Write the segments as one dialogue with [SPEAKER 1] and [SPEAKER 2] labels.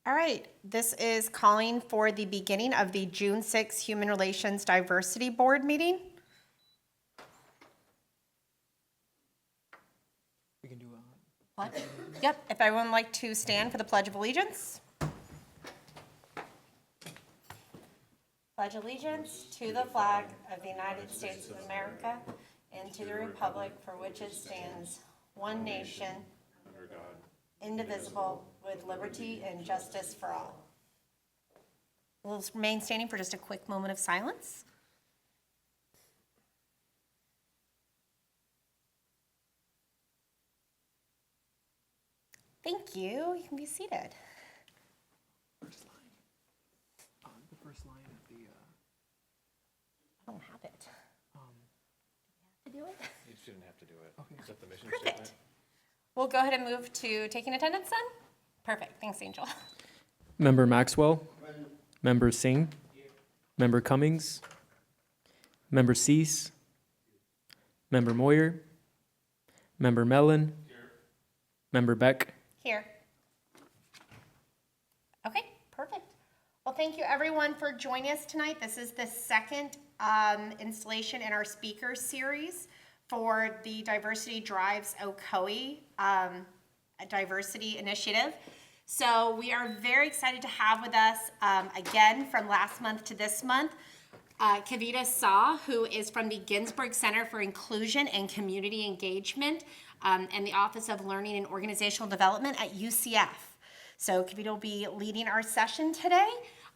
[SPEAKER 1] All right, this is calling for the beginning of the June 6th Human Relations Diversity Board meeting.
[SPEAKER 2] We can do
[SPEAKER 1] Yep, if everyone would like to stand for the Pledge of Allegiance. Pledge allegiance to the flag of the United States of America and to the republic for which it stands, one nation, indivisible, with liberty and justice for all. We'll remain standing for just a quick moment of silence. Thank you. You can be seated.
[SPEAKER 2] first line. The first line of the.
[SPEAKER 1] I don't have it. Do we have to do it?
[SPEAKER 3] You shouldn't have to do it.
[SPEAKER 2] Okay.
[SPEAKER 3] Is that the mission
[SPEAKER 1] Perfect.
[SPEAKER 3] statement?
[SPEAKER 1] We'll go ahead and move to taking attendance then. Perfect. Thanks, Angel.
[SPEAKER 2] Member Maxwell. Member Singh. Member Cummings. Member Cease. Member Moyer. Member Mellon. Member Beck.
[SPEAKER 1] Here. Okay, perfect. Well, thank you everyone for joining us tonight. This is the second installation in our speaker series for the Diversity Drives Ocoee Diversity Initiative. So we are very excited to have with us, again, from last month to this month, Kavita Saw, who is from the Ginsberg Center for Inclusion and Community Engagement and the Office of Learning and Organizational Development at UCF. So Kavita will be leading our session today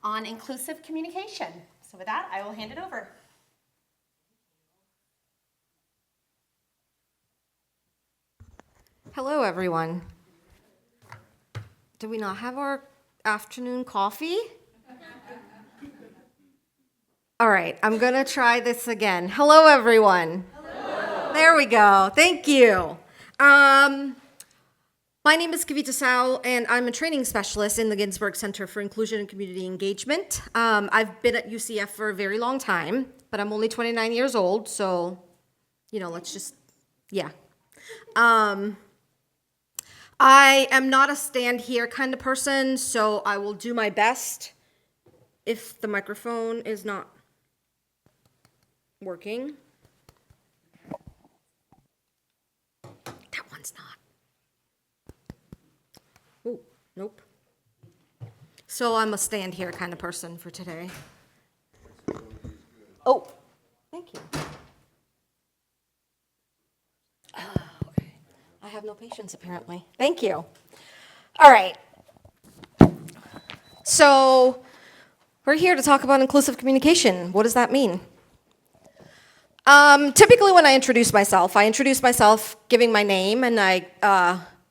[SPEAKER 1] on inclusive communication. So with that, I will hand it over.
[SPEAKER 4] Hello, everyone. Do we not have our afternoon coffee? All right, I'm going to try this again. Hello, everyone. Hello. There we go. Thank you. My name is Kavita Sao, and I'm a training specialist in the Ginsberg Center for Inclusion and Community Engagement. I've been at UCF for a very long time, but I'm only 29 years old, so, let's just, yeah. I am not a stand here kind of person, so I will do my best if the microphone is not working. That one's not. Oh, nope. So I'm a stand here kind of person for today. Oh, thank you. I have no patience, apparently. Thank you. All right. So we're here to talk about inclusive communication. What does that mean? Typically, when I introduce myself giving my name, and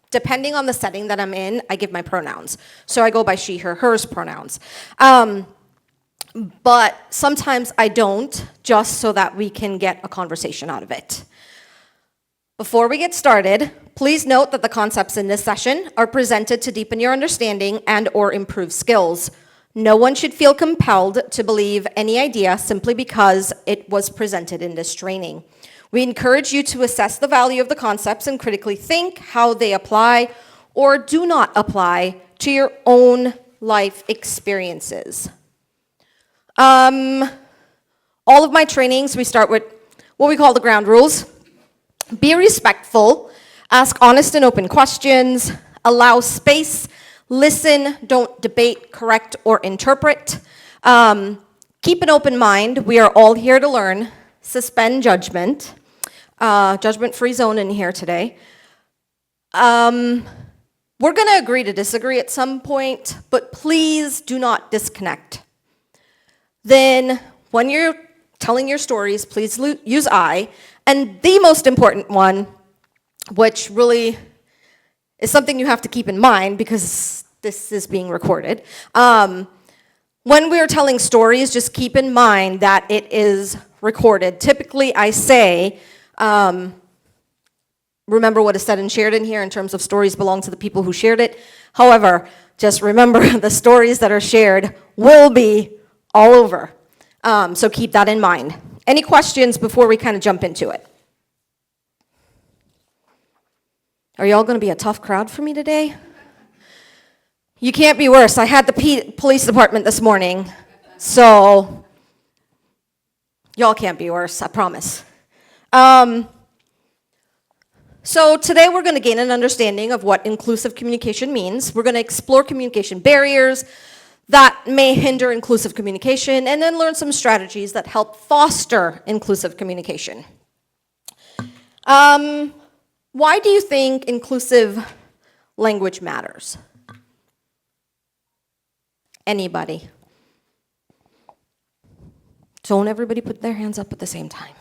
[SPEAKER 4] depending on the setting that I'm in, I give my pronouns. So I go by she, her, hers pronouns. But sometimes I don't, just so that we can get a conversation out of it. Before we get started, please note that the concepts in this session are presented to deepen your understanding and or improve skills. No one should feel compelled to believe any idea simply because it was presented in this training. We encourage you to assess the value of the concepts and critically think how they apply or do not apply to your own life experiences. All of my trainings, we start with what we call the ground rules. Be respectful, ask honest and open questions, allow space, listen, don't debate, correct, or interpret. Keep an open mind. We are all here to learn. Suspend judgment. Judgment-free zone in here today. We're going to agree to disagree at some point, but please do not disconnect. Then, when you're telling your stories, please use I. And the most important one, which really is something you have to keep in mind because this is being recorded. When we're telling stories, just keep in mind that it is recorded. Typically, I say, remember what is said and shared in here in terms of stories belong to the people who shared it. However, just remember the stories that are shared will be all over. So keep that in mind. Any questions before we kind of jump into it? Are y'all going to be a tough crowd for me today? You can't be worse. I had the police department this morning, so y'all can't be worse, I promise. So today we're going to gain an understanding of what inclusive communication means. We're going to explore communication barriers that may hinder inclusive communication, and then learn some strategies that help foster inclusive communication. Why do you think inclusive language matters? Anybody? Don't everybody put their hands up at the same time.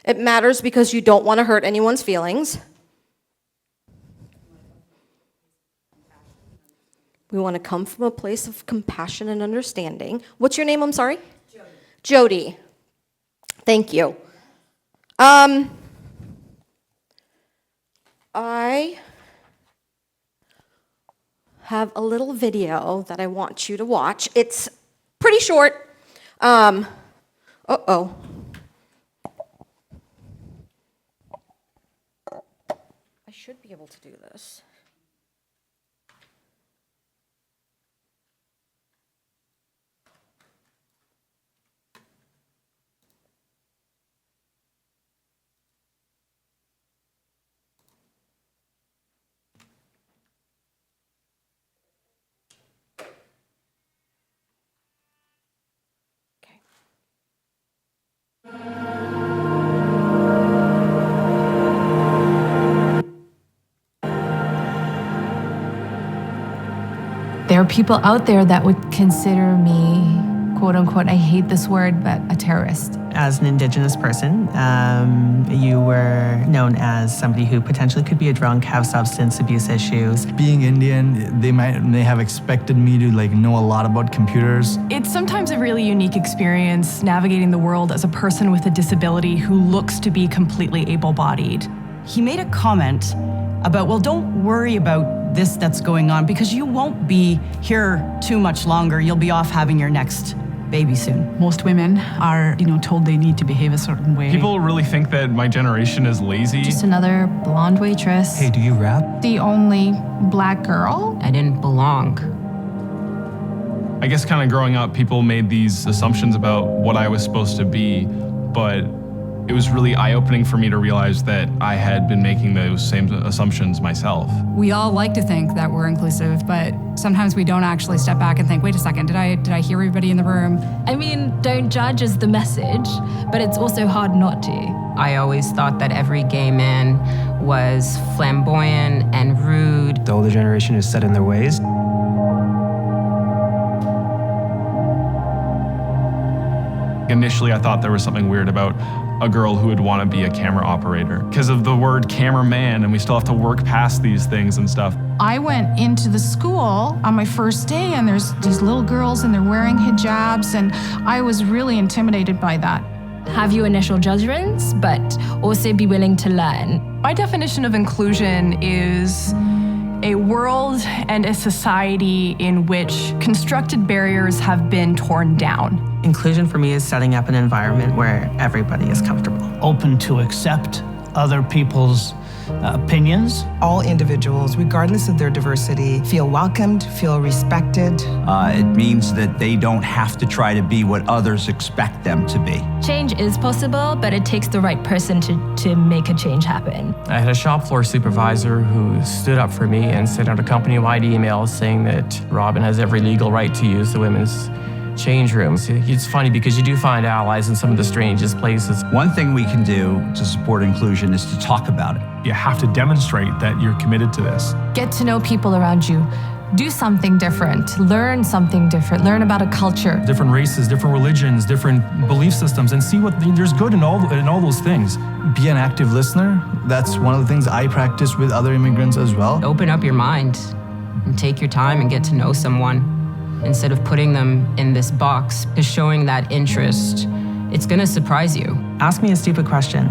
[SPEAKER 4] It matters because you don't want to hurt anyone's feelings. We want to come from a place of compassion and understanding. What's your name? I'm sorry? Jody. Thank you. I have a little video that I want you to watch. It's pretty short. Uh-oh. I should be able to do this.
[SPEAKER 3] There are people out there that would consider me, quote unquote, I hate this word, but a terrorist.
[SPEAKER 2] As an Indigenous person, you were known as somebody who potentially could be a drunk, have substance abuse issues.
[SPEAKER 5] Being Indian, they may have expected me to know a lot about computers.
[SPEAKER 6] It's sometimes a really unique experience navigating the world as a person with a disability who looks to be completely able-bodied.
[SPEAKER 7] He made a comment about, well, don't worry about this that's going on because you won't be here too much longer. You'll be off having your next baby soon.
[SPEAKER 6] Most women are, told they need to behave a certain way.
[SPEAKER 8] People really think that my generation is lazy.
[SPEAKER 3] Just another blonde waitress.
[SPEAKER 5] Hey, do you rap?
[SPEAKER 9] The only black girl.
[SPEAKER 3] I didn't belong.
[SPEAKER 8] I guess kind of growing up, people made these assumptions about what I was supposed to be, but it was really eye-opening for me to realize that I had been making those same assumptions myself.
[SPEAKER 9] We all like to think that we're inclusive, but sometimes we don't actually step back and think, wait a second, did I hear everybody in the room?
[SPEAKER 10] I mean, don't judge is the message, but it's also hard not to.
[SPEAKER 3] I always thought that every gay man was flamboyant and rude.
[SPEAKER 11] The older generation is set in their ways.
[SPEAKER 8] Initially, I thought there was something weird about a girl who would want to be a camera operator because of the word cameraman, and we still have to work past these things and stuff.
[SPEAKER 9] I went into the school on my first day, and there's these little girls, and they're wearing hijabs, and I was really intimidated by that.
[SPEAKER 10] Have your initial judgments, but also be willing to learn.
[SPEAKER 6] My definition of inclusion is a world and a society in which constructed barriers have been torn down.
[SPEAKER 2] Inclusion for me is setting up an environment where everybody is comfortable.
[SPEAKER 12] Open to accept other people's opinions.
[SPEAKER 13] All individuals, regardless of their diversity, feel welcomed, feel respected.
[SPEAKER 14] It means that they don't have to try to be what others expect them to be.
[SPEAKER 10] Change is possible, but it takes the right person to make a change happen.
[SPEAKER 15] I had a shop floor supervisor who stood up for me and sent out a company-wide email saying that Robin has every legal right to use the women's change rooms. It's funny because you do find allies in some of the strangest places.
[SPEAKER 14] One thing we can do to support inclusion is to talk about it.
[SPEAKER 16] You have to demonstrate that you're committed to this.
[SPEAKER 3] Get to know people around you. Do something different. Learn something different. Learn about a culture.
[SPEAKER 16] Different races, different religions, different belief systems, and see what there's good in all those things.
[SPEAKER 5] Be an active listener. That's one of the things I practice with other immigrants as well.
[SPEAKER 3] Open up your mind and take your time and get to know someone. Instead of putting them in this box, just showing that interest, it's gonna surprise you.
[SPEAKER 2] Ask me a stupid question.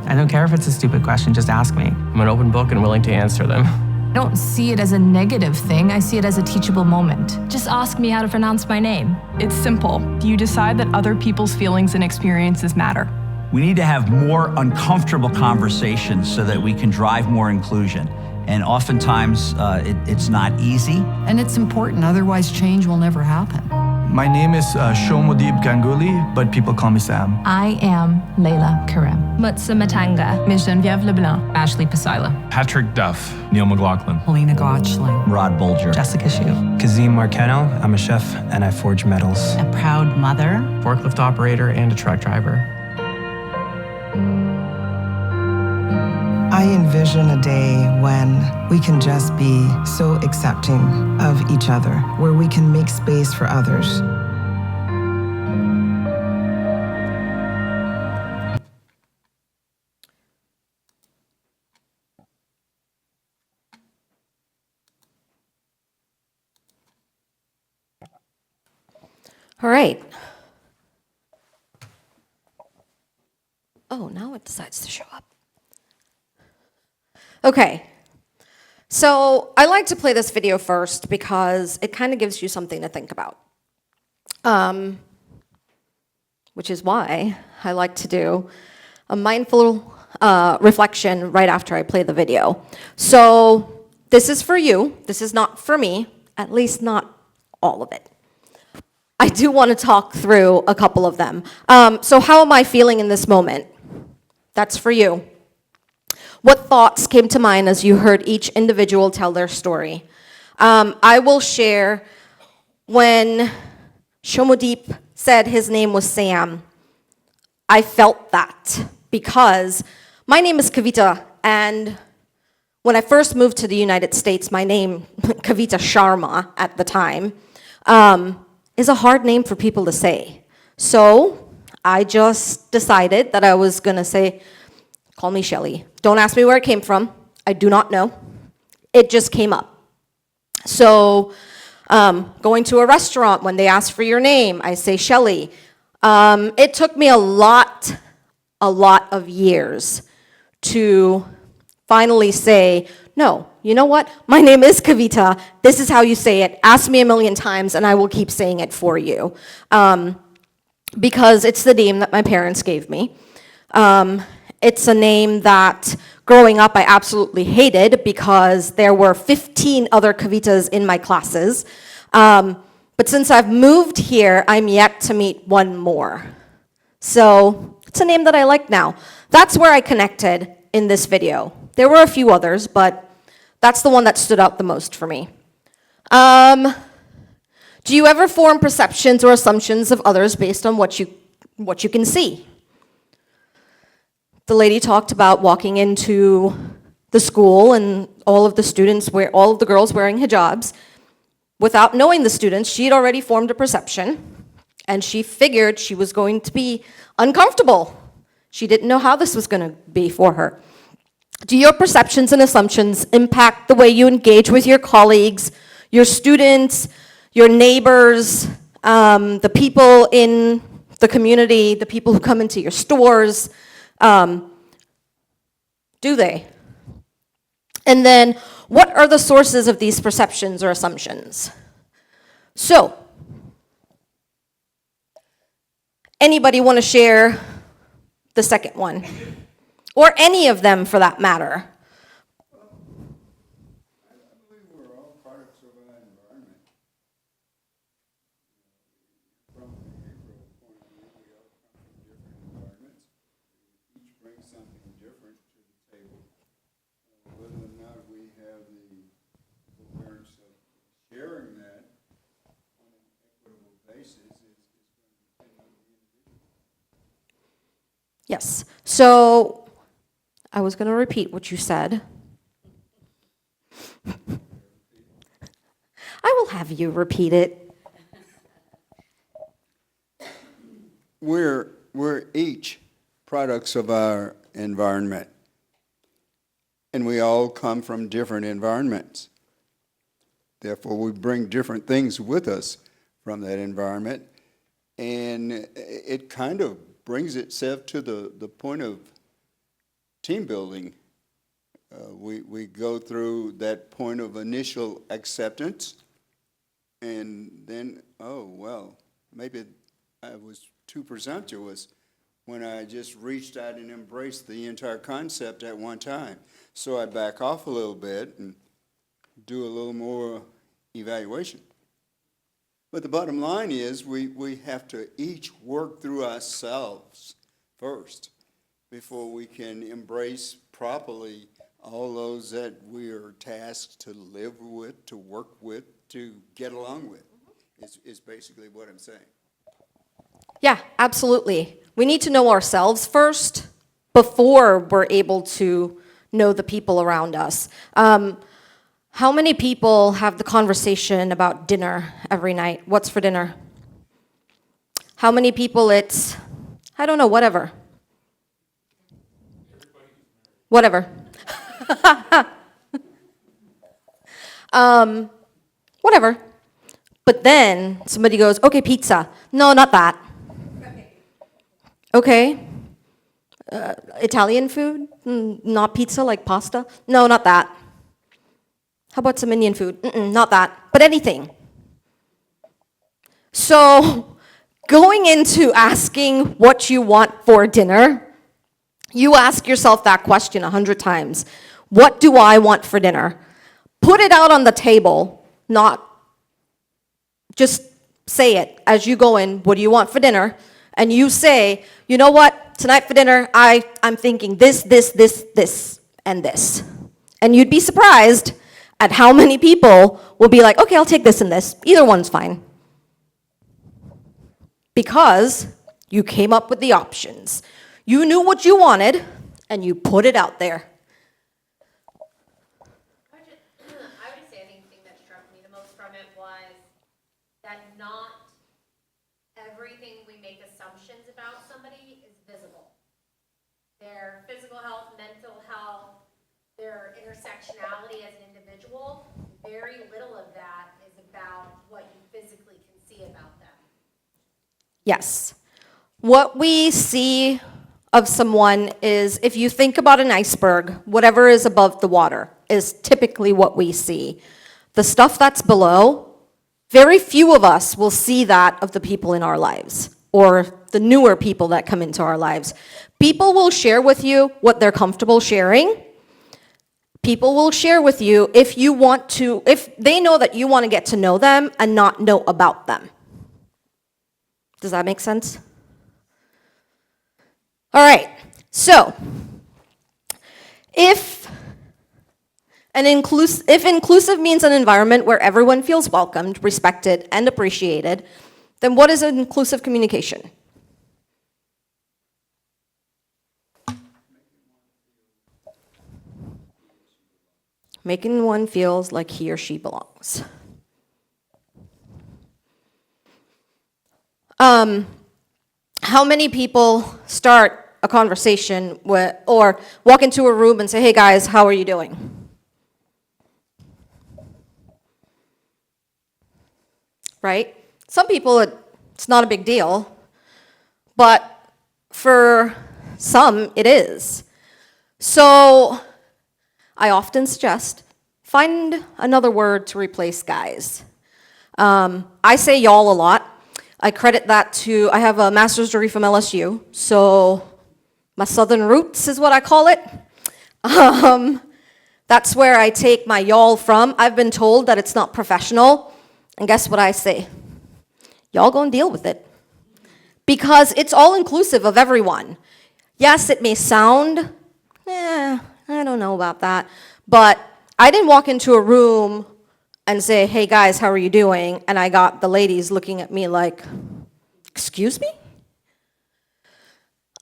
[SPEAKER 2] I don't care if it's a stupid question, just ask me.
[SPEAKER 15] I'm an open book and willing to answer them.
[SPEAKER 3] I don't see it as a negative thing. I see it as a teachable moment.
[SPEAKER 10] Just ask me how to pronounce my name.
[SPEAKER 6] It's simple. You decide that other people's feelings and experiences matter.
[SPEAKER 14] We need to have more uncomfortable conversations so that we can drive more inclusion. And oftentimes, it's not easy.
[SPEAKER 17] And it's important, otherwise change will never happen.
[SPEAKER 5] My name is Shomodeep Ganguly, but people call me Sam.
[SPEAKER 10] I am Layla Karem. Mutsa Matanga.
[SPEAKER 6] Miss Geneviève Leblanc.
[SPEAKER 3] Ashley Pasila.
[SPEAKER 8] Patrick Duff. Neil McLaughlin.
[SPEAKER 13] Helena Gotchling.
[SPEAKER 14] Rod Bolger.
[SPEAKER 2] Jessica Shue.
[SPEAKER 11] Kazim Marcano. I'm a chef and I forge metals.
[SPEAKER 7] A proud mother.
[SPEAKER 15] Forklift operator and a truck driver.
[SPEAKER 13] I envision a day when we can just be so accepting of each other, where we can make space for others.
[SPEAKER 4] All right. Oh, now it decides to show up. Okay. So I like to play this video first because it kind of gives you something to think about. Which is why I like to do a mindful reflection right after I play the video. So this is for you. This is not for me, at least not all of it. I do want to talk through a couple of them. So how am I feeling in this moment? That's for you. What thoughts came to mind as you heard each individual tell their story? I will share when Shomodeep said his name was Sam. I felt that because my name is Kavita, and when I first moved to the United States, my name, Kavita Sharma at the time, is a hard name for people to say. So I just decided that I was going to say, call me Shelly. Don't ask me where it came from. I do not know. It just came up. So going to a restaurant, when they ask for your name, I say Shelly. It took me a lot of years to finally say, no, you know what? My name is Kavita. This is how you say it. Ask me a million times and I will keep saying it for you. Because it's the name that my parents gave me. It's a name that growing up I absolutely hated because there were 15 other Kavitas in my classes. But since I've moved here, I'm yet to meet one more. So it's a name that I like now. That's where I connected in this video. There were a few others, but that's the one that stood out the most for me. Do you ever form perceptions or assumptions of others based on what you can see? The lady talked about walking into the school and all of the girls wearing hijabs. Without knowing the students, she had already formed a perception, and she figured she was going to be uncomfortable. She didn't know how this was going to be for her. Do your perceptions and assumptions impact the way you engage with your colleagues, your students, your neighbors, the people in the community, the people who come into your stores? Do they? And then, what are the sources of these perceptions or assumptions? So, anybody want to share the second one? Or any of them for that matter? Yes. So I was going to repeat what you said. I will have you repeat it.
[SPEAKER 18] We're each products of our environment, and we all come from different environments. Therefore, we bring different things with us from that environment, and it kind of brings itself to the point of team building. We go through that point of initial acceptance, and then, oh, well, maybe I was too presumptuous. when I just reached out and embraced the entire concept at one time. So I back off a little bit and do a little more evaluation. But the bottom line is we have to each work through ourselves first before we can embrace properly all those that we are tasked to live with, to work with, to get along with, is basically what I'm saying.
[SPEAKER 4] Yeah, absolutely. We need to know ourselves first before we're able to know the people around us. How many people have the conversation about dinner every night? What's for dinner? How many people it's, I don't know, whatever. Whatever. Whatever. But then somebody goes, okay, pizza. No, not that. Okay. Italian food? Not pizza, like pasta? No, not that. How about some Indian food? Not that. But anything. So, going into asking what you want for dinner, you ask yourself that question 100 times. What do I want for dinner? Put it out on the table, not just say it as you go in. What do you want for dinner? And you say, you know what? Tonight for dinner, I'm thinking this, and this. And you'd be surprised at how many people will be like, okay, I'll take this and this. Either one's fine. Because you came up with the options. You knew what you wanted, and you put it out there.
[SPEAKER 1] I would just say I think the thing that struck me the most from it was that not everything we make assumptions about somebody is visible. Their physical health, mental health, their intersectionality as an individual, very little of that is about what you physically can see about them.
[SPEAKER 4] Yes. What we see of someone is, if you think about an iceberg, whatever is above the water is typically what we see. The stuff that's below, very few of us will see that of the people in our lives or the newer people that come into our lives. People will share with you what they're comfortable sharing. People will share with you if they know that you want to get to know them and not know about them. Does that make sense? All right, so if inclusive means an environment where everyone feels welcomed, respected, and appreciated, then what is an inclusive communication? Making one feels like he or she belongs. How many people start a conversation with, or walk into a room and say, hey guys, how are you doing? Right? Some people, it's not a big deal, but for some, it is. So I often suggest, find another word to replace guys. I say y'all a lot. I credit that to, I have a master's degree from LSU, so my southern roots is what I call it. That's where I take my y'all from. I've been told that it's not professional, and guess what I say? Y'all go and deal with it. Because it's all inclusive of everyone. Yes, it may sound, I don't know about that, but I didn't walk into a room and say, hey guys, how are you doing? And I got the ladies looking at me like, excuse me?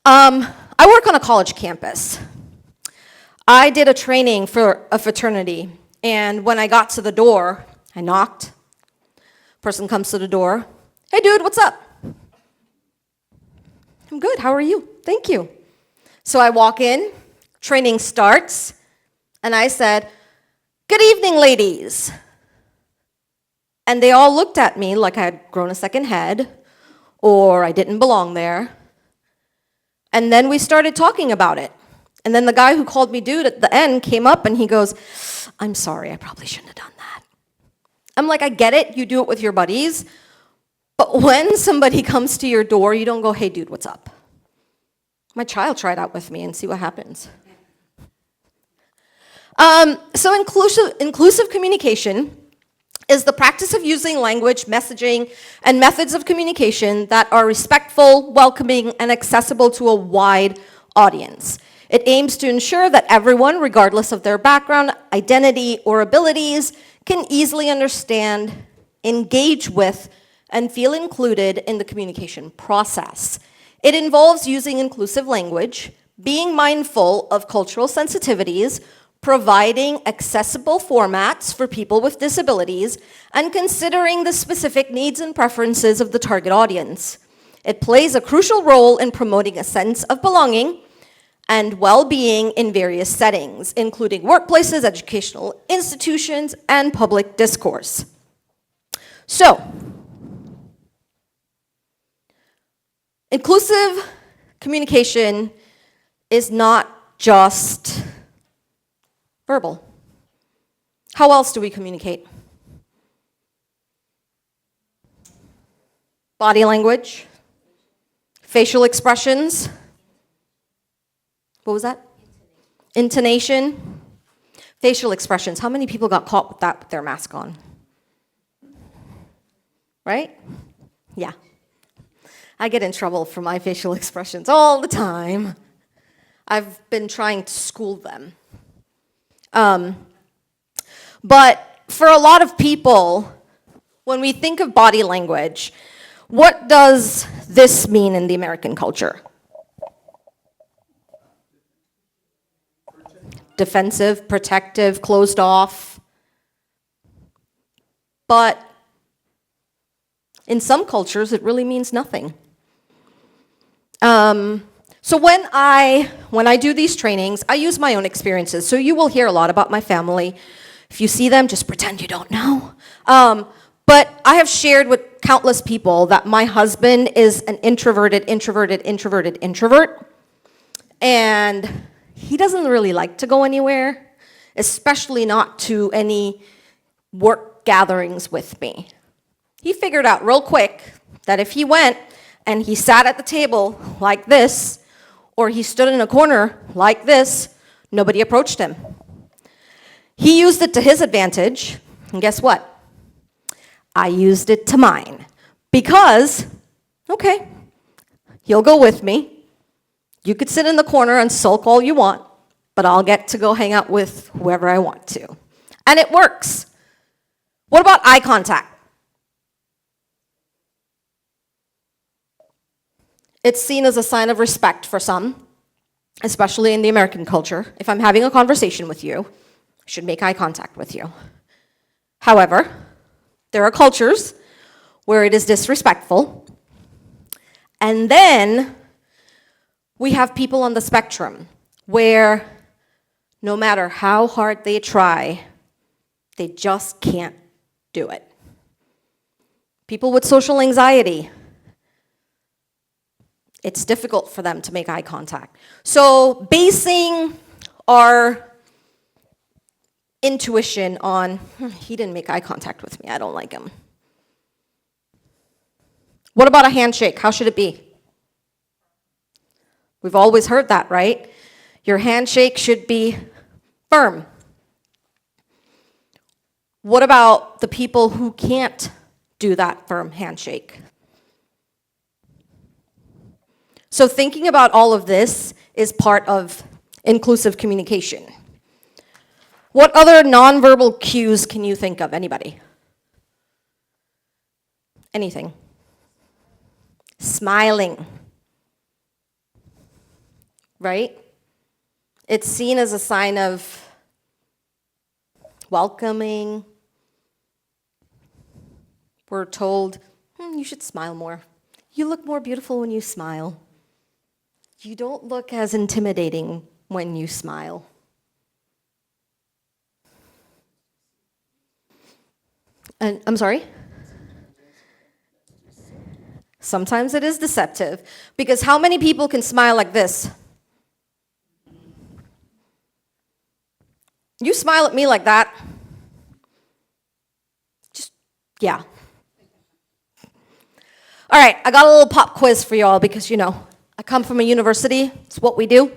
[SPEAKER 4] I work on a college campus. I did a training for a fraternity, and when I got to the door, I knocked. Person comes to the door. Hey dude, what's up? I'm good, how are you? Thank you. So I walk in, training starts, and I said, good evening, ladies. And they all looked at me like I had grown a second head, or I didn't belong there. And then we started talking about it. And then the guy who called me dude at the end came up and he goes, I'm sorry, I probably shouldn't have done that. I'm like, I get it, you do it with your buddies, but when somebody comes to your door, you don't go, hey dude, what's up? My child try it out with me and see what happens. So inclusive communication is the practice of using language, messaging, and methods of communication that are respectful, welcoming, and accessible to a wide audience. It aims to ensure that everyone, regardless of their background, identity, or abilities, can easily understand, engage with, and feel included in the communication process. It involves using inclusive language, being mindful of cultural sensitivities, providing accessible formats for people with disabilities, and considering the specific needs and preferences of the target audience. It plays a crucial role in promoting a sense of belonging and well-being in various settings, including workplaces, educational institutions, and public discourse. So, inclusive communication is not just verbal. How else do we communicate? Body language, facial expressions. What was that? Intonation, facial expressions. How many people got caught with that with their mask on? Right? Yeah. I get in trouble for my facial expressions all the time. I've been trying to school them. But for a lot of people, when we think of body language, what does this mean in the American culture? Defensive, protective, closed off. But in some cultures, it really means nothing. So when I do these trainings, I use my own experiences. So you will hear a lot about my family. If you see them, just pretend you don't know. But I have shared with countless people that my husband is an introvert. And he doesn't really like to go anywhere, especially not to any work gatherings with me. He figured out real quick that if he went and he sat at the table like this, or he stood in a corner like this, nobody approached him. He used it to his advantage, and guess what? I used it to mine. Because, okay, you'll go with me. You could sit in the corner and sulk all you want, but I'll get to go hang out with whoever I want to. And it works. What about eye contact? It's seen as a sign of respect for some, especially in the American culture. If I'm having a conversation with you, I should make eye contact with you. However, there are cultures where it is disrespectful. And then we have people on the spectrum where no matter how hard they try, they just can't do it. People with social anxiety, it's difficult for them to make eye contact. So basing our intuition on, he didn't make eye contact with me, I don't like him. What about a handshake? How should it be? We've always heard that, right? Your handshake should be firm. What about the people who can't do that firm handshake? So thinking about all of this is part of inclusive communication. What other nonverbal cues can you think of? Anybody? Anything? Smiling. Right? It's seen as a sign of welcoming. We're told, you should smile more. You look more beautiful when you smile. You don't look as intimidating when you smile. And I'm sorry? Sometimes it is deceptive, because how many people can smile like this? You smile at me like that. Just, yeah. All right, I got a little pop quiz for y'all because, I come from a university. It's what we do.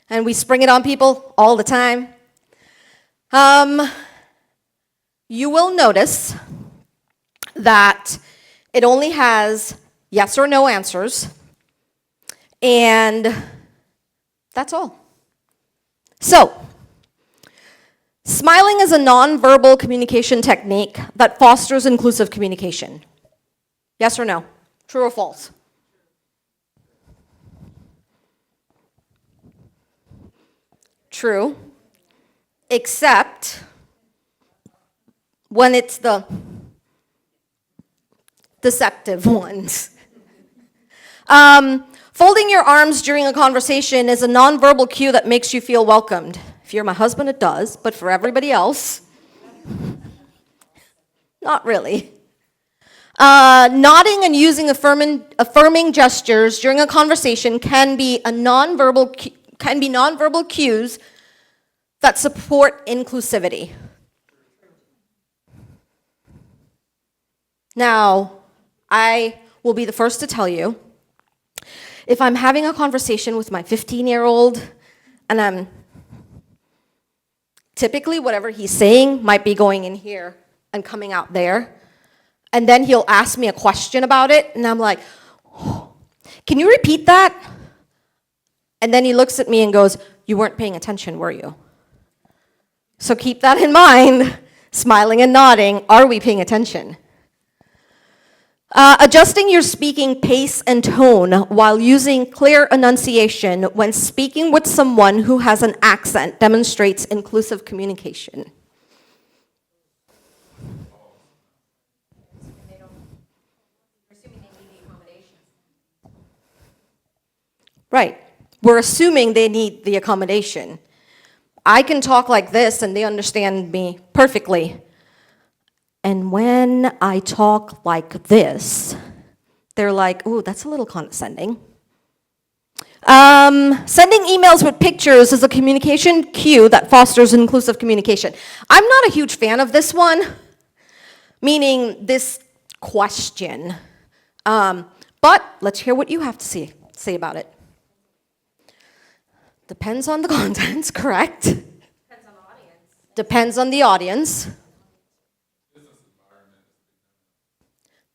[SPEAKER 4] And we spring it on people all the time. You will notice that it only has yes or no answers. And that's all. So, smiling is a nonverbal communication technique that fosters inclusive communication. Yes or no? True or false? True, except when it's the deceptive ones. Folding your arms during a conversation is a nonverbal cue that makes you feel welcomed. If you're my husband, it does, but for everybody else, not really. Nodding and using affirming gestures during a conversation can be nonverbal cues that support inclusivity. Now, I will be the first to tell you, if I'm having a conversation with my 15-year-old and I'm typically whatever he's saying might be going in here and coming out there, and then he'll ask me a question about it, and I'm like, oh, can you repeat that? And then he looks at me and goes, you weren't paying attention, were you? So keep that in mind, smiling and nodding. Are we paying attention? Adjusting your speaking pace and tone while using clear enunciation when speaking with someone who has an accent demonstrates inclusive communication. Right. We're assuming they need the accommodation. I can talk like this and they understand me perfectly. And when I talk like this, they're like, ooh, that's a little condescending. Sending emails with pictures is a communication cue that fosters inclusive communication. I'm not a huge fan of this one, meaning this question. But let's hear what you have to say about it. Depends on the contents, correct? Depends on the audience. Depends on the audience.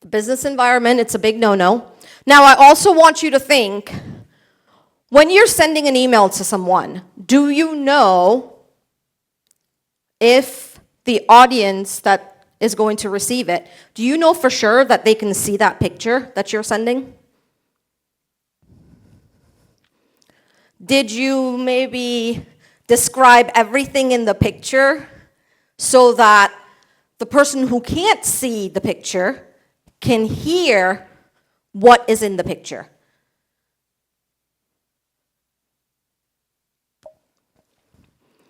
[SPEAKER 4] The business environment, it's a big no-no. Now, I also want you to think, when you're sending an email to someone, do you know if the audience that is going to receive it, do you know for sure that they can see that picture that you're sending? Did you maybe describe everything in the picture so that the person who can't see the picture can hear what is in the picture?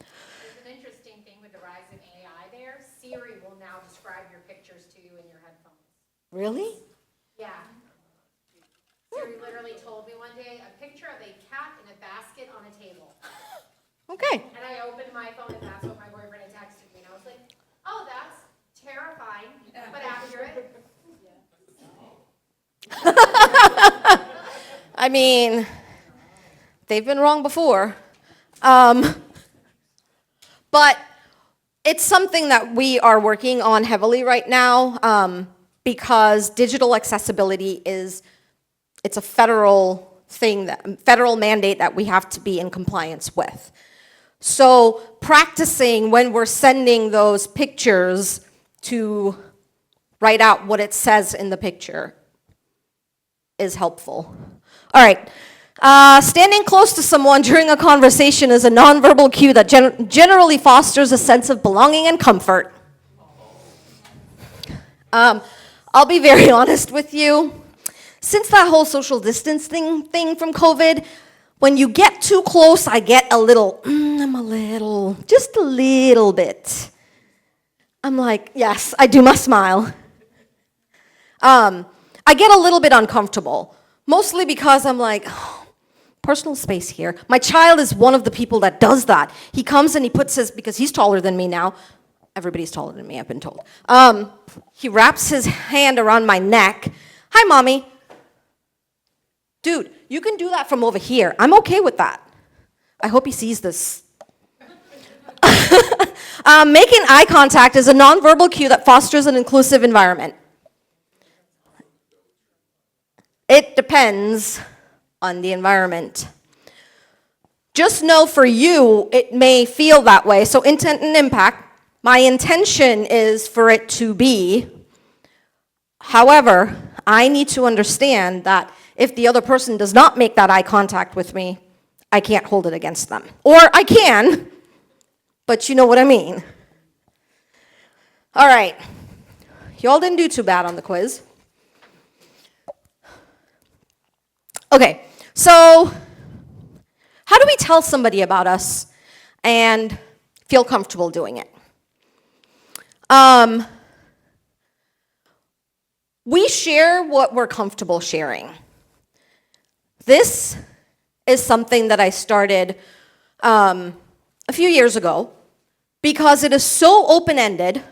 [SPEAKER 1] There's an interesting thing with the rise of AI there. Siri will now describe your pictures to you in your headphones.
[SPEAKER 4] Really?
[SPEAKER 1] Yeah. Siri literally told me one day a picture of a cat in a basket on a table.
[SPEAKER 4] Okay.
[SPEAKER 1] And I opened my phone and that's what my boyfriend had texted me. And I was like, oh, that's terrifying, but accurate.
[SPEAKER 4] I mean, they've been wrong before. But it's something that we are working on heavily right now because digital accessibility it's a federal mandate that we have to be in compliance with. So practicing when we're sending those pictures to write out what it says in the picture is helpful. All right. Standing close to someone during a conversation is a nonverbal cue that generally fosters a sense of belonging and comfort. I'll be very honest with you. Since that whole social distancing thing from COVID, when you get too close, I get just a little bit. I'm like, yes, I do must smile. I get a little bit uncomfortable, mostly because I'm like, oh, personal space here. My child is one of the people that does that. He comes and he puts because he's taller than me now. Everybody's taller than me, I've been told. He wraps his hand around my neck. Hi, Mommy. Dude, You can do that from over here. I'm okay with that. I hope he sees this. Making eye contact is a nonverbal cue that fosters an inclusive environment. It depends on the environment. Just know for you, it may feel that way. So intent and impact, my intention is for it to be. However, I need to understand that if the other person does not make that eye contact with me, I can't hold it against them. Or I can, but you know what I mean. All right. Y'all didn't do too bad on the quiz. Okay, so how do we tell somebody about us and feel comfortable doing it? We share what we're comfortable sharing. This is something that I started a few years ago because it is so open-ended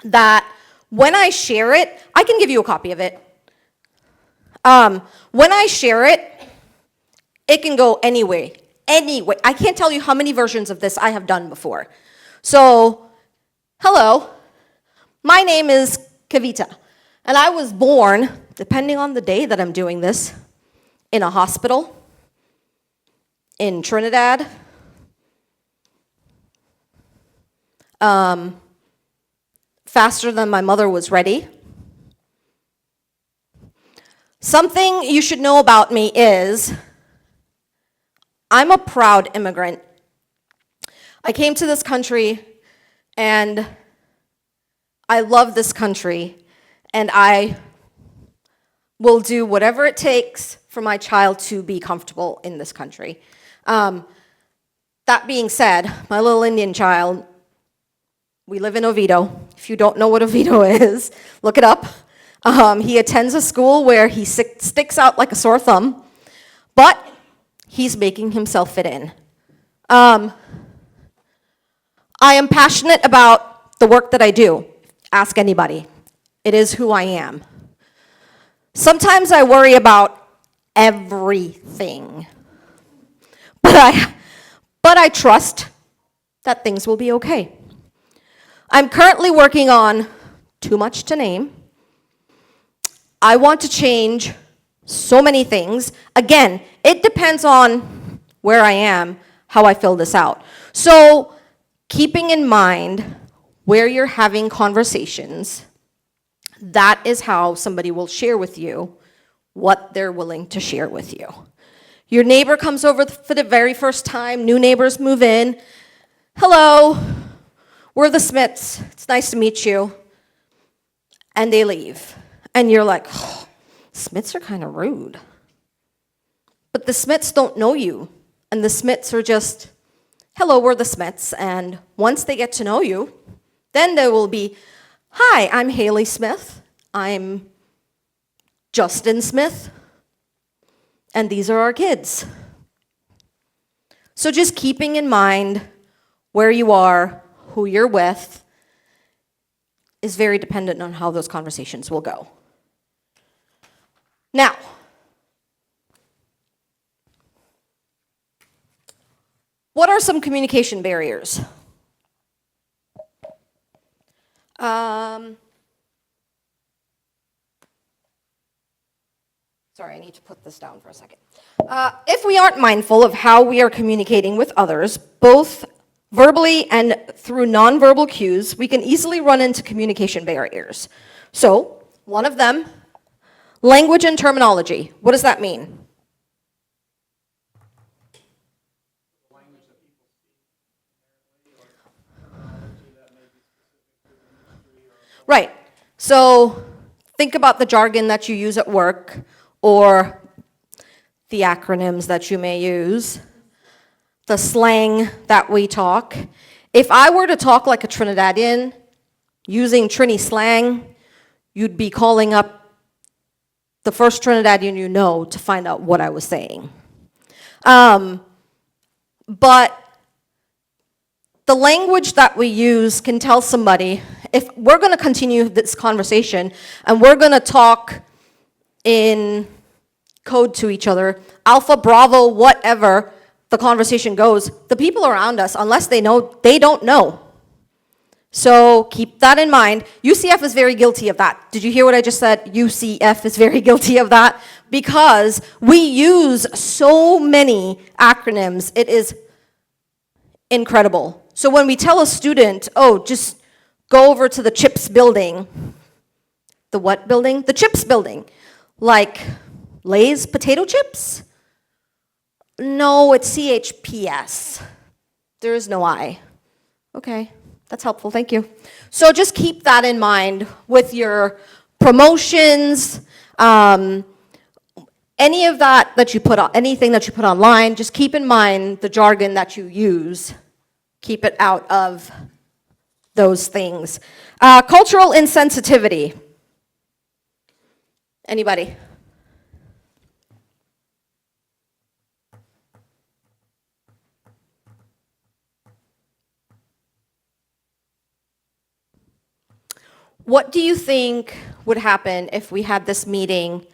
[SPEAKER 4] that when I share it, I can give you a copy of it. When I share it, it can go anyway. I can't tell you how many versions of this I have done before. So, hello, my name is Kavita, and I was born, depending on the day that I'm doing this, in a hospital, in Trinidad, faster than my mother was ready. Something you should know about me is I'm a proud immigrant. I came to this country and I love this country and I will do whatever it takes for my child to be comfortable in this country. That being said, my little Indian child, we live in Oviedo. If you don't know what Oviedo is, look it up. He attends a school where he sticks out like a sore thumb, but he's making himself fit in. I am passionate about the work that I do. Ask anybody. It is who I am. Sometimes I worry about everything, but I trust that things will be okay. I'm currently working on too much to name. I want to change so many things. Again, it depends on where I am, how I fill this out. So keeping in mind where you're having conversations, that is how somebody will share with you what they're willing to share with you. Your neighbor comes over for the very first time, new neighbors move in. Hello, we're the Smiths. It's nice to meet you. And they leave. And you're like, oh, Smiths are kind of rude. But the Smiths don't know you. And the Smiths are just, hello, we're the Smiths. And once they get to know you, then there will be, hi, I'm Haley Smith. I'm Justin Smith. And these are our kids. So just keeping in mind where you are, who you're with, is very dependent on how those conversations will go. Now, what are some communication barriers? Sorry, I need to put this down for a second. If we aren't mindful of how we are communicating with others, both verbally and through nonverbal cues, we can easily run into communication barriers. So, one of them, language and terminology. What does that mean? Right. So, think about the jargon that you use at work or the acronyms that you may use, the slang that we talk. If I were to talk like a Trinidadian, using Trini slang, you'd be calling up the first Trinidadian you know to find out what I was saying. But the language that we use can tell somebody, if we're going to continue this conversation and we're going to talk in code to each other, Alpha, Bravo, whatever the conversation goes, the people around us, unless they know, they don't know. So keep that in mind. UCF is very guilty of that. Did you hear what I just said? UCF is very guilty of that because we use so many acronyms. It is incredible. So when we tell a student, oh, just go over to the CHIPS building, the what building? The CHIPS building. Like Lay's potato chips? No, it's CHPS. There is no I. Okay. That's helpful, thank you. So just keep that in mind with your promotions, any of that you put on, anything that you put online, just keep in mind the jargon that you use. Keep it out of those things. Cultural insensitivity. Anybody? What do you think would happen if we had this meeting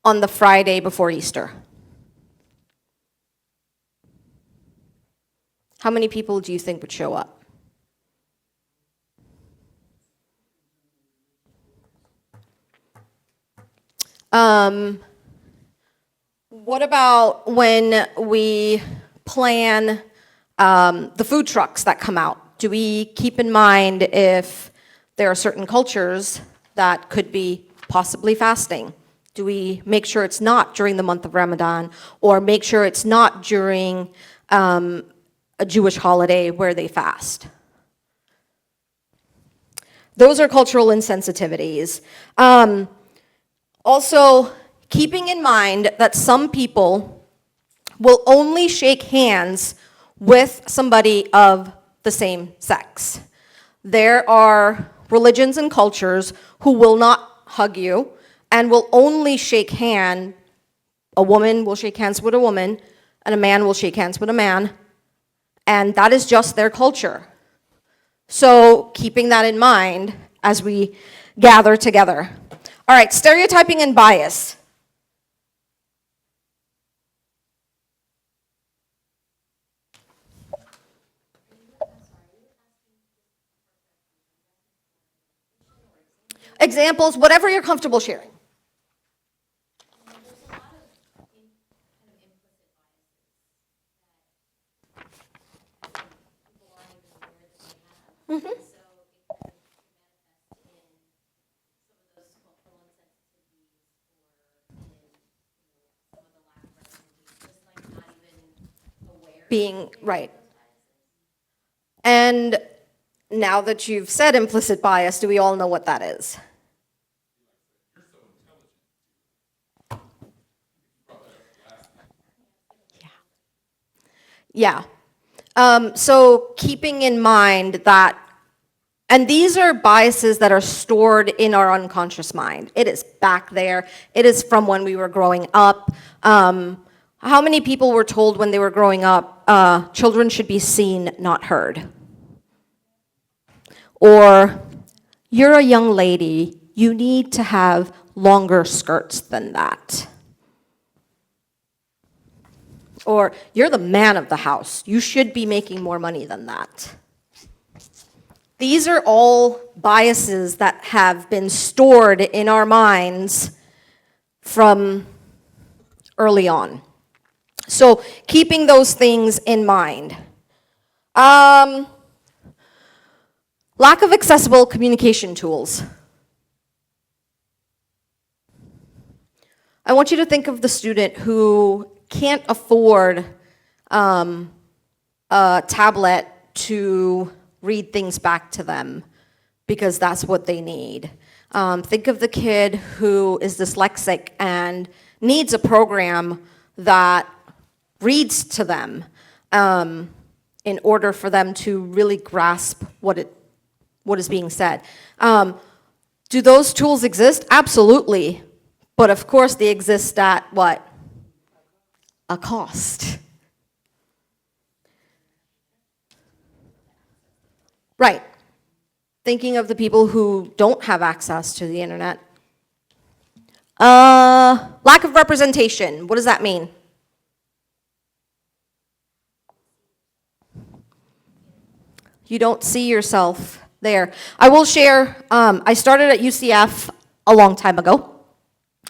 [SPEAKER 4] on the Friday before Easter? How many people do you think would show up? What about when we plan the food trucks that come out? Do we keep in mind if there are certain cultures that could be possibly fasting? Do we make sure it's not during the month of Ramadan, or make sure it's not during a Jewish holiday where they fast? Those are cultural insensitivities. Also, keeping in mind that some people will only shake hands with somebody of the same sex. There are religions and cultures who will not hug you and will only shake hand. A woman will shake hands with a woman, and a man will shake hands with a man, and that is just their culture. So keeping that in mind as we gather together. All right, stereotyping and bias. Examples, whatever you're comfortable sharing. Mm-hmm. Being right. And now that you've said implicit bias, do we all know what that is? Yeah. So keeping in mind that, and these are biases that are stored in our unconscious mind. It is back there. It is from when we were growing up. How many people were told when they were growing up, children should be seen, not heard? Or, you're a young lady, you need to have longer skirts than that. Or, you're the man of the house, you should be making more money than that. These are all biases that have been stored in our minds from early on. So keeping those things in mind. Lack of accessible communication tools. I want you to think of the student who can't afford a tablet to read things back to them because that's what they need. Think of the kid who is dyslexic and needs a program that reads to them in order for them to really grasp what is being said. Do those tools exist? Absolutely. But of course they exist at what? A cost. Right. Thinking of the people who don't have access to the internet. Lack of representation. What does that mean? You don't see yourself there. I will share, I started at UCF a long time ago.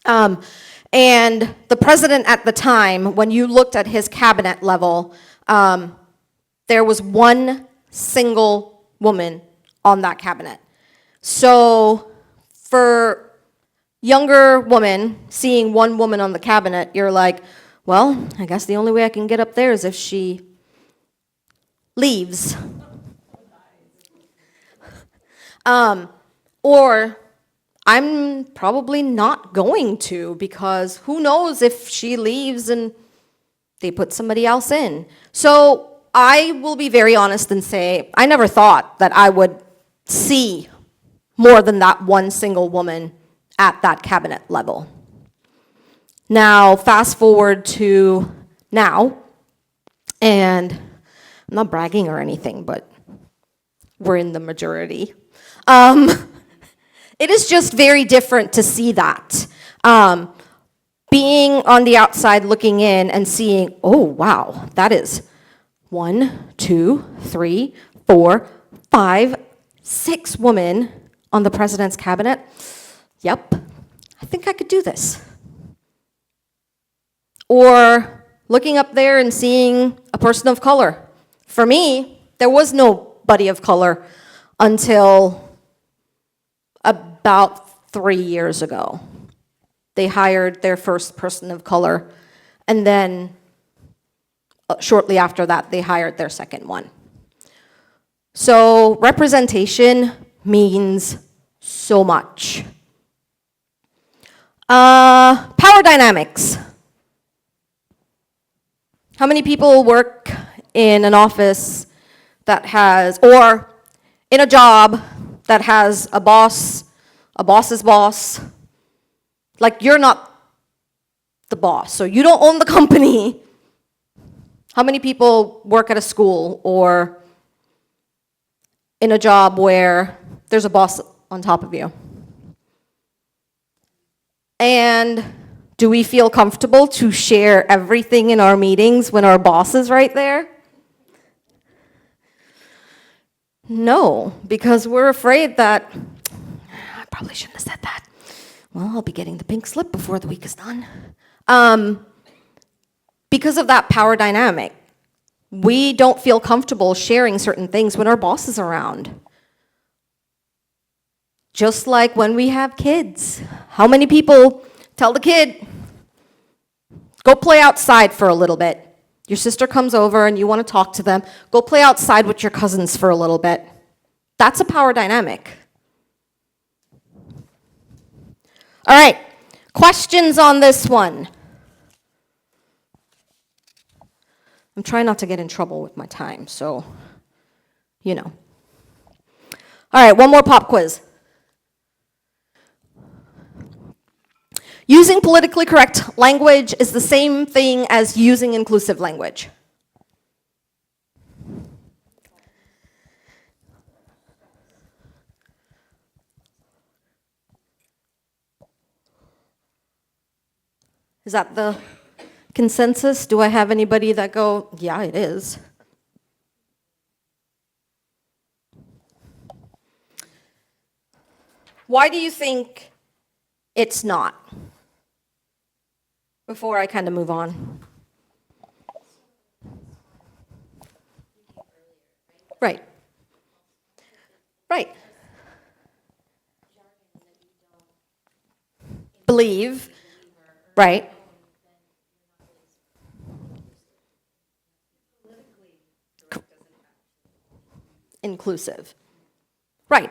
[SPEAKER 4] And the president at the time, when you looked at his cabinet level, there was one single woman on that cabinet. So for younger women, seeing one woman on the cabinet, you're like, well, I guess the only way I can get up there is if she leaves. Or I'm probably not going to, because who knows if she leaves and they put somebody else in. So I will be very honest and say, I never thought that I would see more than that one single woman at that cabinet level. Now, fast forward to now, and I'm not bragging or anything, but we're in the majority. It is just very different to see that. Being on the outside looking in and seeing, oh, wow, that is 1, 2, 3, 4, 5, 6 women on the president's cabinet. Yep, I think I could do this. Or looking up there and seeing a person of color. For me, there was nobody of color until about 3 years ago. They hired their first person of color, and then shortly after that, they hired their second one. So representation means so much. Power dynamics. How many people work in an office that has, or in a job that has a boss's boss? Like, you're not the boss, so you don't own the company. How many people work at a school or in a job where there's a boss on top of you? And do we feel comfortable to share everything in our meetings when our boss is right there? No, because we're afraid that, I probably shouldn't have said that. Well, I'll be getting the pink slip before the week is done. Because of that power dynamic, we don't feel comfortable sharing certain things when our boss is around. Just like when we have kids. How many people tell the kid, go play outside for a little bit? Your sister comes over and you want to talk to them. Go play outside with your cousins for a little bit. That's a power dynamic. All right, questions on this one? I'm trying not to get in trouble with my time, so, you know. All right, one more pop quiz. Using politically correct language is the same thing as using inclusive language. Is that the consensus? Do I have anybody that go, yeah, it is? Why do you think it's not? Before I kind of move on. Right. Right. Believe. Right. Inclusive. Right.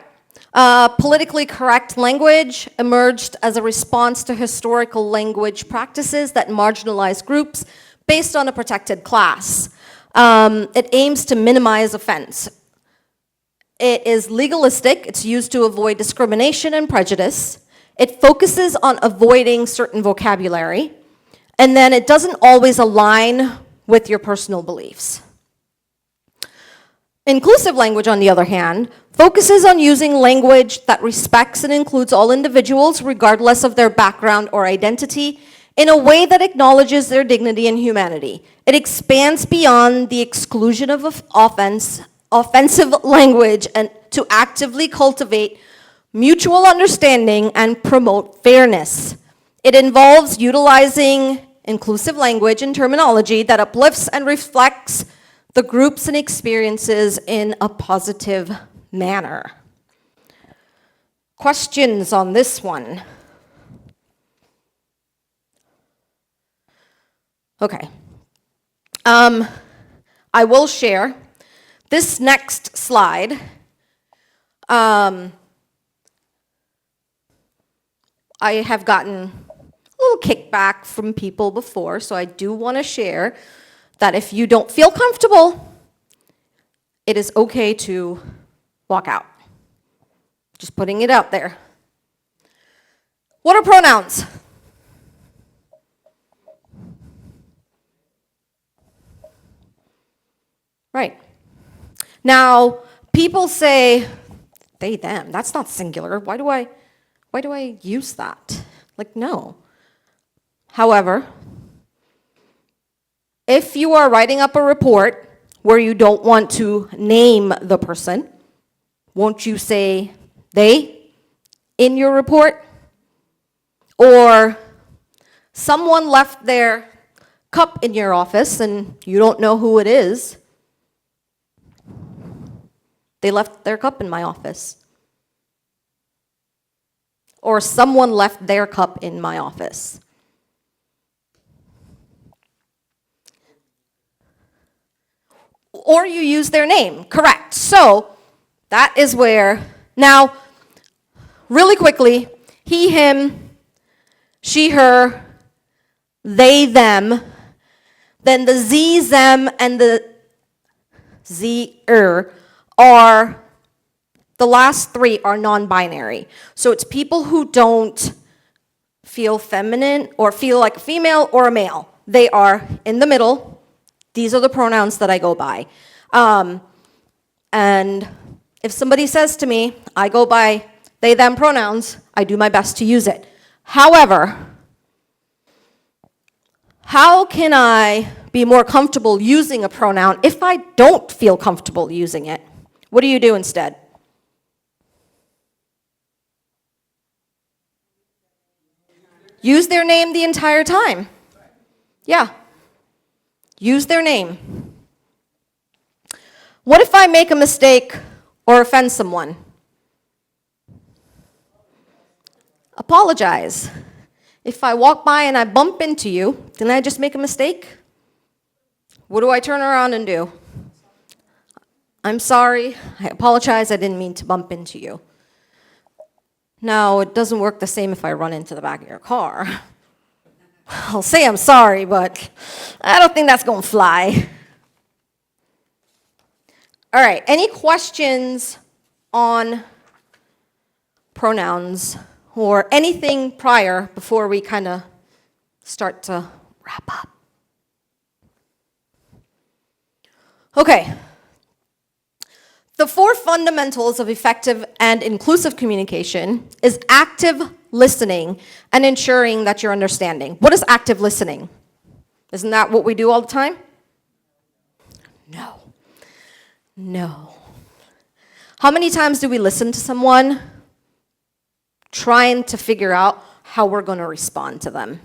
[SPEAKER 4] Politically correct language emerged as a response to historical language practices that marginalize groups based on a protected class. It aims to minimize offense. It is legalistic. It's used to avoid discrimination and prejudice. It focuses on avoiding certain vocabulary. And then it doesn't always align with your personal beliefs. Inclusive language, on the other hand, focuses on using language that respects and includes all individuals, regardless of their background or identity, in a way that acknowledges their dignity and humanity. It expands beyond the exclusion of offensive language and to actively cultivate mutual understanding and promote fairness. It involves utilizing inclusive language and terminology that uplifts and reflects the groups and experiences in a positive manner. Questions on this one? Okay. I will share this next slide. I have gotten a little kickback from people before, so I do want to share that if you don't feel comfortable, it is okay to walk out. Just putting it out there. What are pronouns? Right. Now, people say, they, them, that's not singular. Why do I use that? Like, no. However, if you are writing up a report where you don't want to name the person, won't you say they in your report? Or someone left their cup in your office and you don't know who it is. They left their cup in my office. Or someone left their cup in my office. Or you use their name, correct. So that is where, now, really quickly, he, him, she, her, they, them, then the ze, them, and the ze-er are, the last three are non-binary. So it's people who don't feel feminine or feel like a female or a male. They are in the middle. These are the pronouns that I go by. And if somebody says to me, I go by they, them pronouns, I do my best to use it. However, how can I be more comfortable using a pronoun if I don't feel comfortable using it? What do you do instead? Use their name the entire time. Yeah. Use their name. What if I make a mistake or offend someone? Apologize. If I walk by and I bump into you, didn't I just make a mistake? What do I turn around and do? I'm sorry, I apologize, I didn't mean to bump into you. Now, it doesn't work the same if I run into the back of your car. I'll say I'm sorry, but I don't think that's going to fly. All right, any questions on pronouns or anything prior before we kind of start to wrap up? Okay. The 4 fundamentals of effective and inclusive communication is active listening and ensuring that you're understanding. What is active listening? Isn't that what we do all the time? No. No. How many times do we listen to someone trying to figure out how we're going to respond to them?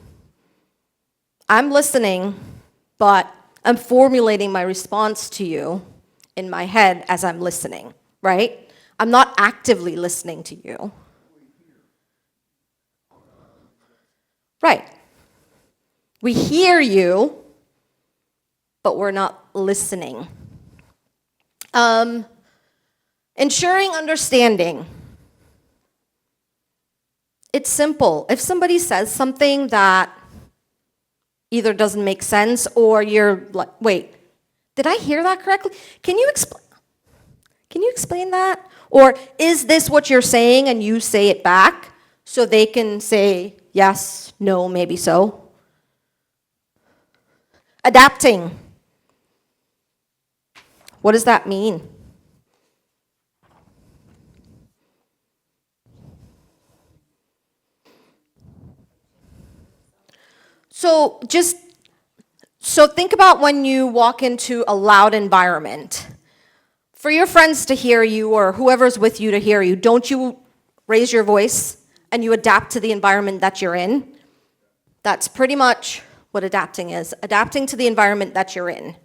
[SPEAKER 4] I'm listening, but I'm formulating my response to you in my head as I'm listening, right? I'm not actively listening to you. Right. We hear you, but we're not listening. Ensuring understanding. It's simple. If somebody says something that either doesn't make sense or you're like, wait, did I hear that correctly? Can you explain that? Or is this what you're saying and you say it back so they can say yes, no, maybe so? Adapting. What does that mean? So think about when you walk into a loud environment. For your friends to hear you or whoever's with you to hear you, don't you raise your voice and you adapt to the environment that you're in? That's pretty much what adapting is. Adapting to the environment that you're in.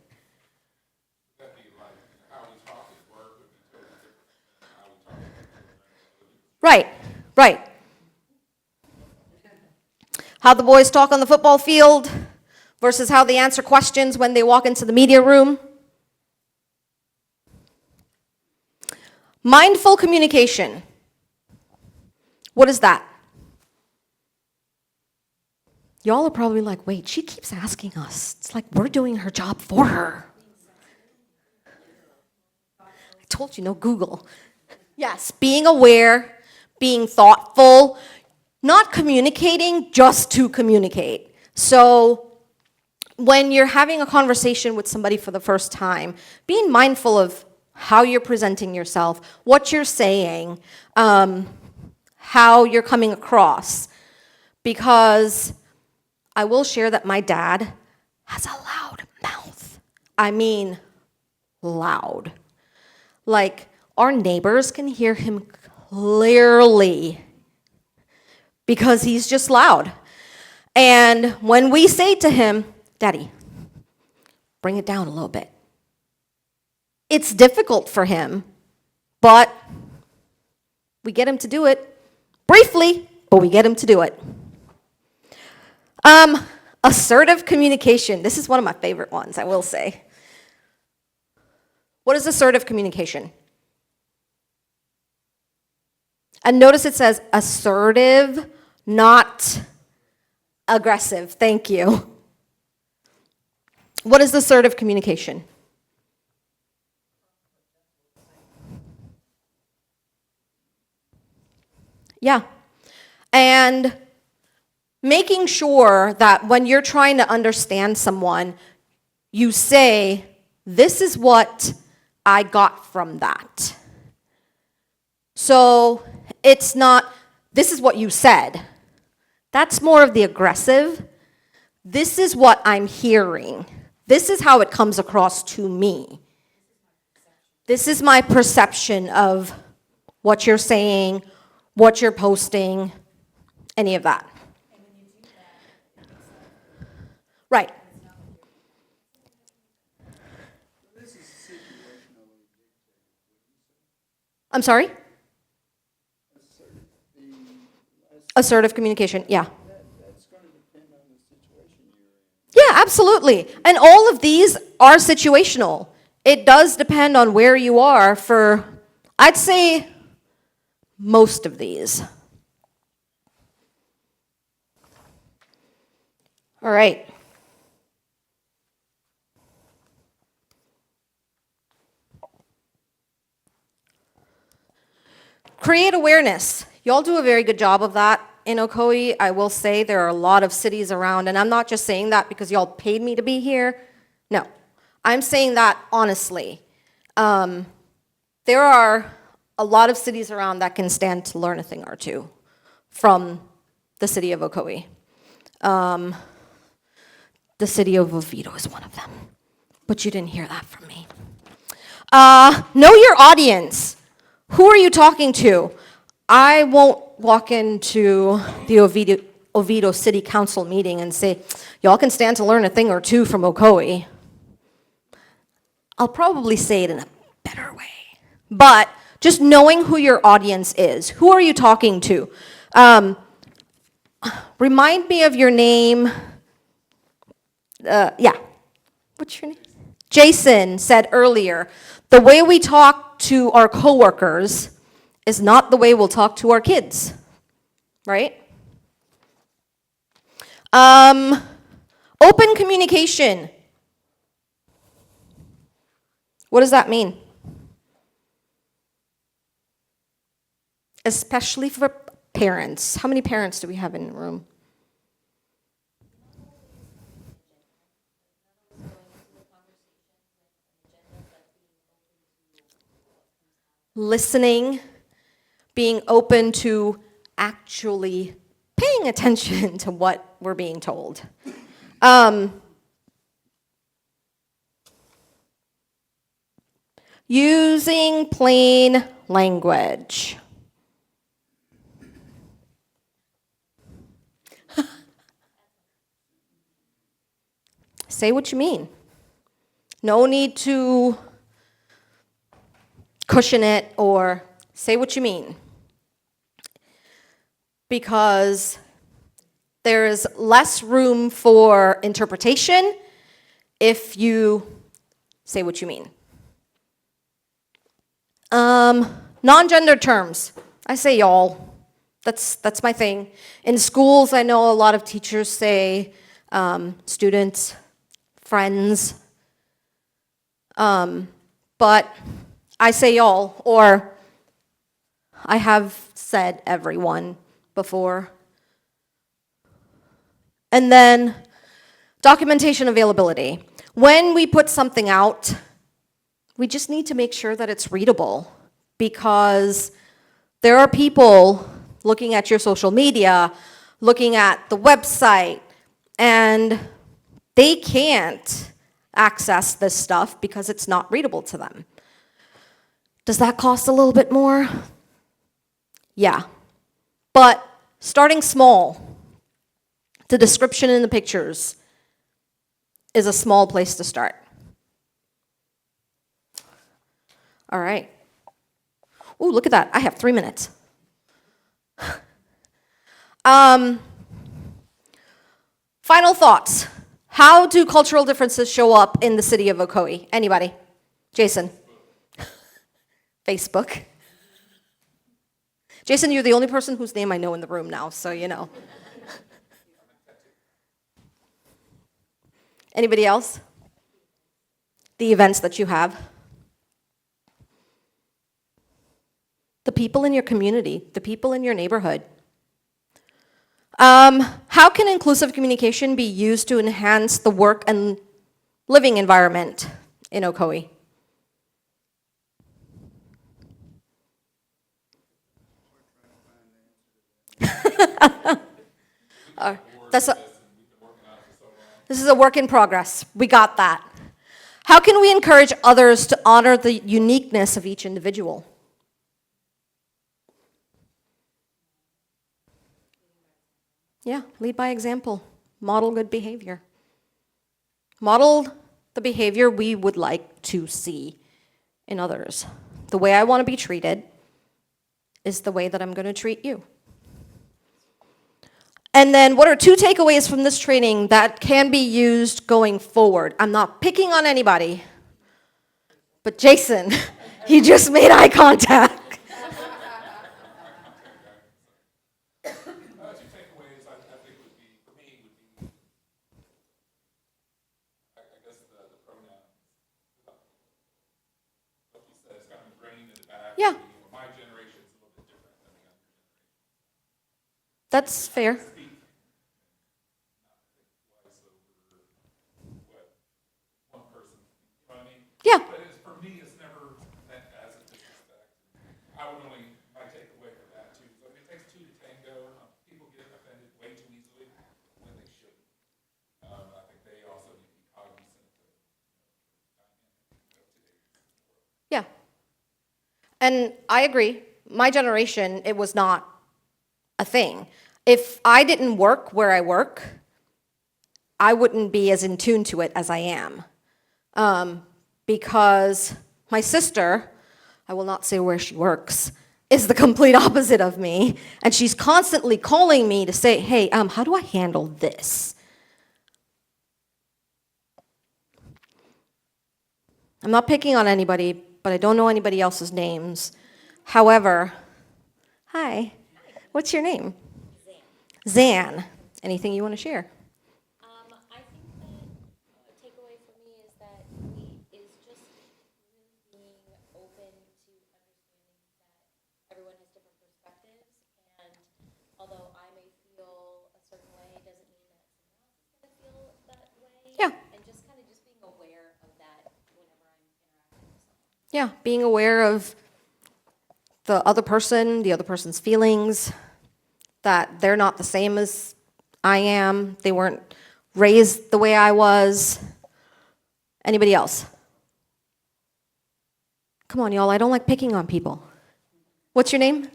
[SPEAKER 4] Right, right. How the boys talk on the football field versus how they answer questions when they walk into the media room. Mindful communication. What is that? Y'all are probably like, wait, she keeps asking us. It's like we're doing her job for her. I told you, no Google. Yes, being aware, being thoughtful, not communicating just to communicate. So when you're having a conversation with somebody for the first time, being mindful of how you're presenting yourself, what you're saying, how you're coming across. Because I will share that my dad has a loud mouth. I mean, loud. Like, our neighbors can hear him clearly because he's just loud. And when we say to him, Daddy, bring it down a little bit. It's difficult for him, but we get him to do it briefly, but we get him to do it. Assertive communication. This is one of my favorite ones, I will say. What is assertive communication? And notice it says assertive, not aggressive. Thank you. What is assertive communication? Yeah. And making sure that when you're trying to understand someone, you say, this is what I got from that. So it's not, this is what you said. That's more of the aggressive. This is what I'm hearing. This is how it comes across to me. This is my perception of what you're saying, what you're posting, any of that. Right. I'm sorry? Assertive communication, yeah. Yeah, absolutely. And all of these are situational. It does depend on where you are for, I'd say, most of these. All right. Create awareness. Y'all do a very good job of that in Ocoee. I will say there are a lot of cities around, and I'm not just saying that because y'all paid me to be here. No, I'm saying that honestly. There are a lot of cities around that can stand to learn a thing or two from the city of Ocoee. The city of Oviedo is one of them, but you didn't hear that from me. Know your audience. Who are you talking to? I won't walk into the Oviedo City Council meeting and say, y'all can stand to learn a thing or two from Ocoee. I'll probably say it in a better way. But just knowing who your audience is. Who are you talking to? Remind me of your name. Yeah. What's your name? Jason said earlier, the way we talk to our coworkers is not the way we'll talk to our kids, right? Open communication. What does that mean? Especially for parents. How many parents do we have in the room? Listening, being open to actually paying attention to what we're being told. Using plain language. Say what you mean. No need to cushion it or say what you mean. Because there is less room for interpretation if you say what you mean. Non-gender terms. I say y'all. That's my thing. In schools, I know a lot of teachers say students, friends, but I say y'all, or I have said everyone before. And then documentation availability. When we put something out, we just need to make sure that it's readable, because there are people looking at your social media, looking at the website, and they can't access this stuff because it's not readable to them. Does that cost a little bit more? Yeah. But starting small, the description in the pictures is a small place to start. All right. Ooh, look at that. I have 3 minutes. Final thoughts. How do cultural differences show up in the city of Ocoee? Anybody? Jason? Facebook. Jason, you're the only person whose name I know in the room now, so you know. Anybody else? The events that you have. The people in your community, the people in your neighborhood. How can inclusive communication be used to enhance the work and living environment in Ocoee? This is a work in progress. We got that. How can we encourage others to honor the uniqueness of each individual? Yeah, lead by example. Model good behavior. Model the behavior we would like to see in others. The way I want to be treated is the way that I'm going to treat you. And then what are 2 takeaways from this training that can be used going forward? I'm not picking on anybody, but Jason, he just made eye contact. Yeah. That's fair. Yeah.
[SPEAKER 8] For me, it's never meant as a disrespect. I would only, my takeaway from that too. So it takes 2 to tango. People get offended way too easily when they shouldn't. I think they also need to be cognizant of today's.
[SPEAKER 4] Yeah. And I agree. My generation, it was not a thing. If I didn't work where I work, I wouldn't be as in tune to it as I am. Because my sister, I will not say where she works, is the complete opposite of me. And she's constantly calling me to say, hey, how do I handle this? I'm not picking on anybody, but I don't know anybody else's names. However, hi, what's your name? Zan. Anything you want to share?
[SPEAKER 19] I think that a takeaway for me is that is just really being open to understanding that everyone has different perspectives, and although I may feel a certain way, doesn't mean that someone else is going to feel that way.
[SPEAKER 4] Yeah.
[SPEAKER 19] And just kind of being aware of that whenever I'm interacting with someone.
[SPEAKER 4] Yeah, being aware of the other person, the other person's feelings, that they're not the same as I am. They weren't raised the way I was? Anybody else? Come on, y'all, I don't like picking on people. What's your name?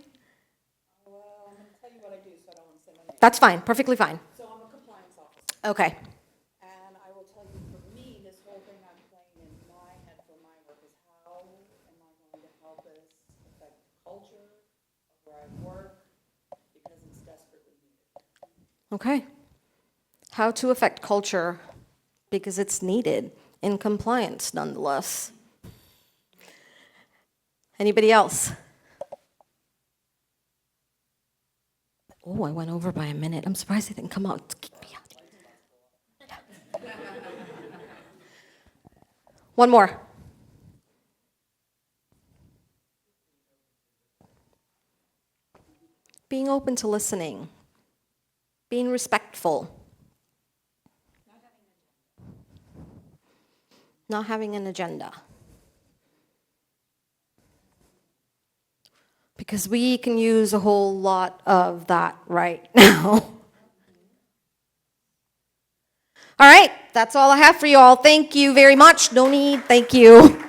[SPEAKER 4] That's fine, perfectly fine.
[SPEAKER 20] So I'm a compliance officer.
[SPEAKER 4] Okay.
[SPEAKER 20] And I will tell you, for me, this whole thing I'm playing in my head for my work is how am I going to help us affect culture of where I work, because it's desperately needed.
[SPEAKER 4] Okay. How to affect culture because it's needed in compliance nonetheless. Anybody else? Oh, I went over by a minute. I'm surprised they didn't come out to kick me out. Yeah. One more. Being open to listening. Being respectful. Not having an agenda. Because we can use a whole lot of that right now. All right, that's all I have for you all. Thank you very much. No need. Thank you.